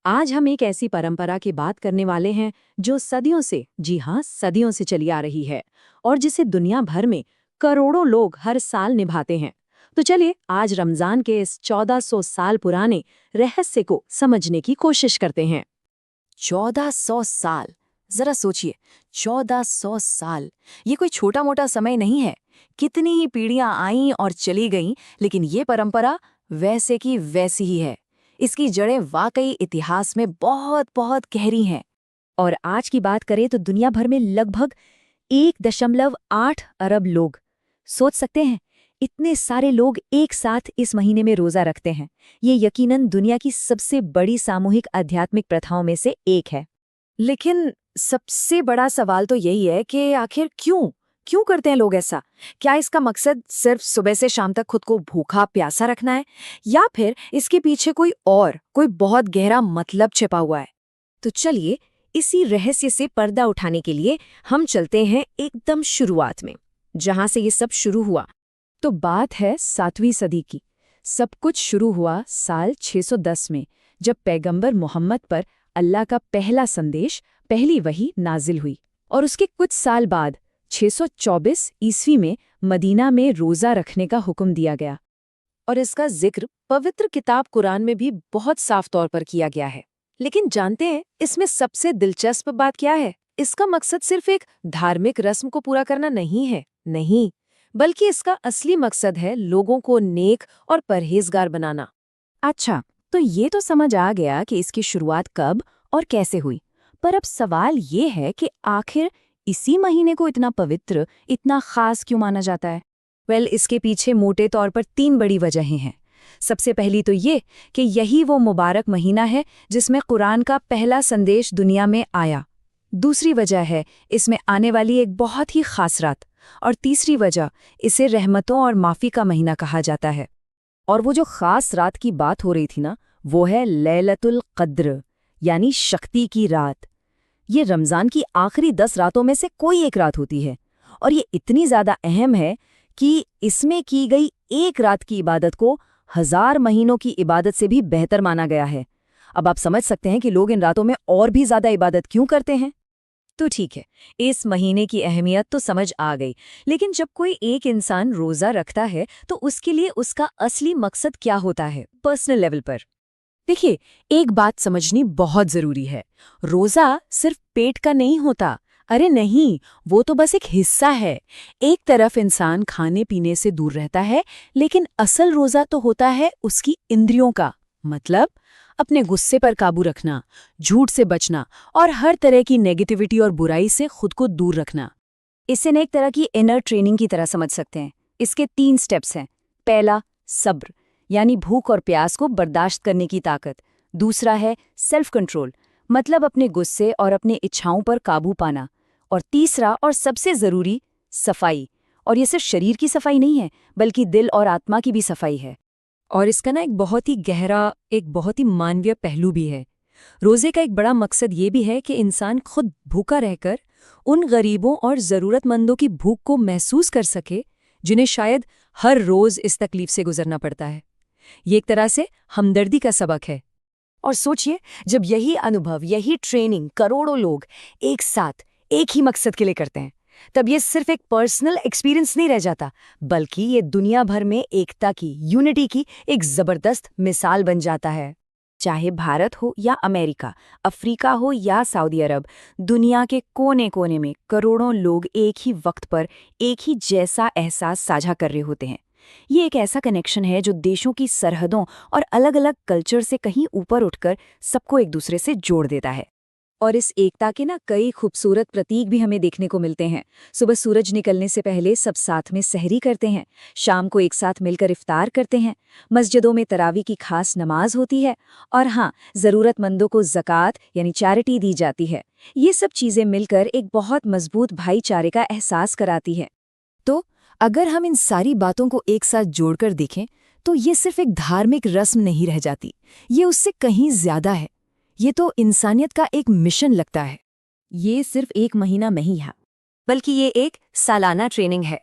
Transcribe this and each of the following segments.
आज हम एक ऐसी परंपरा की बात करने वाले हैं जो सदियों से, जी हाँ, सदियों से चली आ रही है और जिसे दुनिया भर में करोड़ों लोग हर साल निभाते हैं। तो चलिए आज रमजान के इस 1400 साल पुराने रहस्य को समझने की कोशिश करते हैं। 1400 साल। जरा सोचिए, 1400 साल, ये कोई छोटा मोटा समय नहीं है। कितनी ही पीढ़ियां आईं और चली गईं, लेकिन ये परंपरा वैसे की वैसी ही है। इसकी जड़ें वाकई इतिहास में बहुत बहुत गहरी हैं। और आज की बात करें तो दुनिया भर में लगभग 1.8 अरब लोग, सोच सकते हैं, इतने सारे लोग एक साथ इस महीने में रोजा रखते हैं। ये यकीनन दुनिया की सबसे बड़ी सामूहिक आध्यात्मिक प्रथाओं में से एक है। लेकिन सबसे बड़ा सवाल तो यही है कि आखिर क्यों क्यों करते हैं लोग ऐसा? क्या इसका मकसद सिर्फ सुबह से शाम तक खुद को भूखा प्यासा रखना है, या फिर इसके पीछे कोई बहुत गहरा मतलब छिपा हुआ है? तो चलिए इसी रहस्य से पर्दा उठाने के लिए हम चलते हैं एकदम शुरुआत में, जहां से ये सब शुरू हुआ। तो बात है 7वीं सदी की। सब कुछ शुरू हुआ साल 610 में, जब पैगंबर मोहम्मद पर अल्लाह का पहला संदेश, पहली वही नाजिल हुई। और उसके कुछ साल बाद 624 ईस्वी में मदीना में रोज़ा रखने का हुक्म दिया गया। और इसका जिक्र पवित्र किताब कुरान में भी बहुत साफ तौर पर किया गया है। लेकिन जानते हैं इसमें सबसे दिलचस्प बात क्या है? इसका मकसद सिर्फ एक धार्मिक रस्म को पूरा करना नहीं है, नहीं, बल्कि इसका असली मकसद है लोगों को नेक और परहेजगार बनाना। अच्छा, तो ये तो समझ आ गया कि इसकी शुरुआत कब और कैसे हुई। पर अब सवाल ये है कि आखिर इसी महीने को इतना पवित्र, इतना खास क्यों माना जाता है? इसके पीछे मोटे तौर पर 3 बड़ी वजहें हैं। सबसे पहली तो ये कि यही वो मुबारक महीना है जिसमें कुरान का पहला संदेश दुनिया में आया। दूसरी वजह है इसमें आने वाली एक बहुत ही खास रात। और तीसरी वजह, इसे रहमतों और माफ़ी का महीना कहा जाता है। और वो जो खास रात की बात हो रही थी ना, वो है लैलतुल क़द्र, यानी शक्ति की रात। ये रमज़ान की आखिरी 10 रातों में से कोई एक रात होती है। और ये इतनी ज़्यादा अहम है कि इसमें की गई एक रात की इबादत को 1000 महीनों की इबादत से भी बेहतर माना गया है। अब आप समझ सकते हैं कि लोग इन रातों में और भी ज़्यादा इबादत क्यों करते हैं। तो ठीक है, इस महीने की अहमियत तो समझ आ गई, लेकिन जब कोई एक इंसान रोज़ा रखता है तो उसके लिए उसका असली मकसद क्या होता है पर्सनल लेवल पर? देखिए, एक बात समझनी बहुत ज़रूरी है। रोज़ा सिर्फ पेट का नहीं होता। अरे नहीं, वो तो बस एक हिस्सा है। एक तरफ इंसान खाने पीने से दूर रहता है, लेकिन असल रोज़ा तो होता है उसकी इंद्रियों का। मतलब अपने गुस्से पर काबू रखना, झूठ से बचना और हर तरह की नेगेटिविटी और बुराई से खुद को दूर रखना। इसे न एक तरह की इनर ट्रेनिंग की तरह समझ सकते हैं। इसके 3 स्टेप्स हैं। पहला, सब्र, यानी भूख और प्यास को बर्दाश्त करने की ताकत। दूसरा है सेल्फ कंट्रोल, मतलब अपने गुस्से और अपने इच्छाओं पर काबू पाना। और तीसरा और सबसे ज़रूरी, सफाई। और ये सिर्फ शरीर की सफाई नहीं है, बल्कि दिल और आत्मा की भी सफाई है। और इसका एक बहुत ही गहरा, एक बहुत ही मानवीय पहलू भी है। रोज़े का एक बड़ा मकसद ये भी है कि इंसान खुद भूखा रहकर उन गरीबों और ज़रूरतमंदों की भूख को महसूस कर सके, जिन्हें शायद हर रोज़ इस तकलीफ से गुजरना पड़ता है। ये एक तरह से हमदर्दी का सबक है। और सोचिए, जब यही अनुभव, यही ट्रेनिंग करोड़ों लोग एक साथ एक ही मकसद के लिए करते हैं, तब ये सिर्फ एक पर्सनल एक्सपीरियंस नहीं रह जाता, बल्कि ये दुनिया भर में एकता की, यूनिटी की एक जबरदस्त मिसाल बन जाता है। चाहे भारत हो या अमेरिका, अफ्रीका हो या सऊदी अरब, दुनिया के कोने कोने में करोड़ों लोग एक ही वक्त पर एक ही जैसा एहसास साझा कर रहे होते हैं। ये एक ऐसा कनेक्शन है जो देशों की सरहदों और अलग-अलग कल्चर से कहीं ऊपर उठकर सबको एक दूसरे से जोड़ देता है। और इस एकता के कई खूबसूरत प्रतीक भी हमें देखने को मिलते हैं। सुबह सूरज निकलने से पहले सब साथ में सहरी करते हैं, शाम को एक साथ मिलकर इफ्तार करते हैं, मस्जिदों में तरावी की खास नमाज होती है, और हाँ, ज़रूरतमंदों को ज़कात यानी चैरिटी दी जाती है। ये सब चीज़ें मिलकर एक बहुत मजबूत भाईचारे का एहसास कराती है। तो अगर हम इन सारी बातों को एक साथ जोड़कर देखें, तो ये सिर्फ एक धार्मिक रस्म नहीं रह जाती, ये उससे कहीं ज्यादा है। ये तो इंसानियत का एक मिशन लगता है। ये सिर्फ एक महीना नहीं है, बल्कि ये एक सालाना ट्रेनिंग है।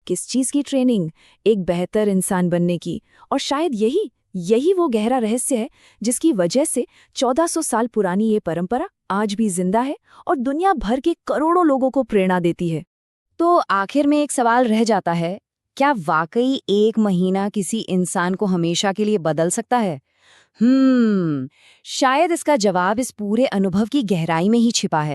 किस चीज़ की ट्रेनिंग? एक बेहतर इंसान बनने की, और शायद यही यही वो गहरा रहस्य है जिसकी वजह से 1400 साल पुरानी ये परंपरा आज भी जिंदा है और दुनिया भर के करोड़ों लोगों को प्रेरणा देती है। तो आखिर में एक सवाल रह जाता है, क्या वाकई एक महीना किसी इंसान को हमेशा के लिए बदल सकता है? शायद इसका जवाब इस पूरे अनुभव की गहराई में ही छिपा है।